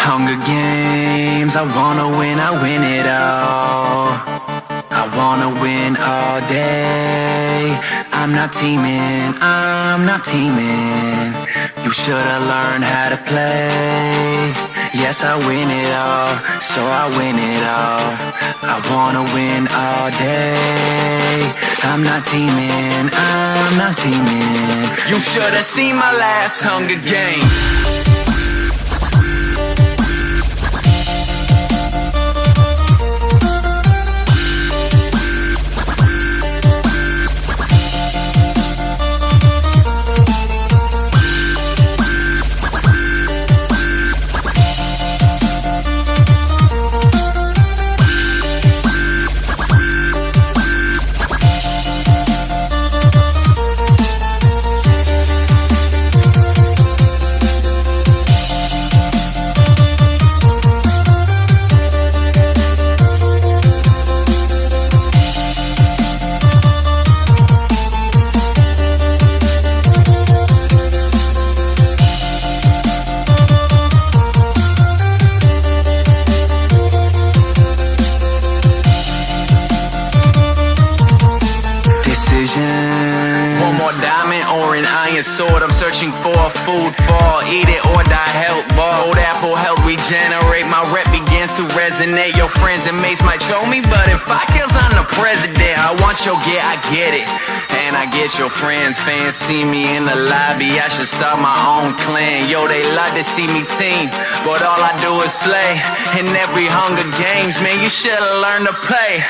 Hunger Games, I wanna win, I win it all. I wanna win all day. I'm not teaming, I'm not teaming. You should've learned how to play. Yes, I win it all, so I win it all. I wanna win all day. I'm not teaming, I'm not teaming. You should've seen my last Hunger Games. One more diamond or an iron sword. I'm searching for a food fall. Eat it or die health ball. Old apple help regenerate. My rep begins to resonate. Your friends and mates might troll me, but if I kills, I'm the president. I want your get, I get it. And I get your friends. Fans see me in the lobby, I should start my own clan. Yo, they like to see me team, but all I do is slay. In every Hunger Games, man, you should've learned to play.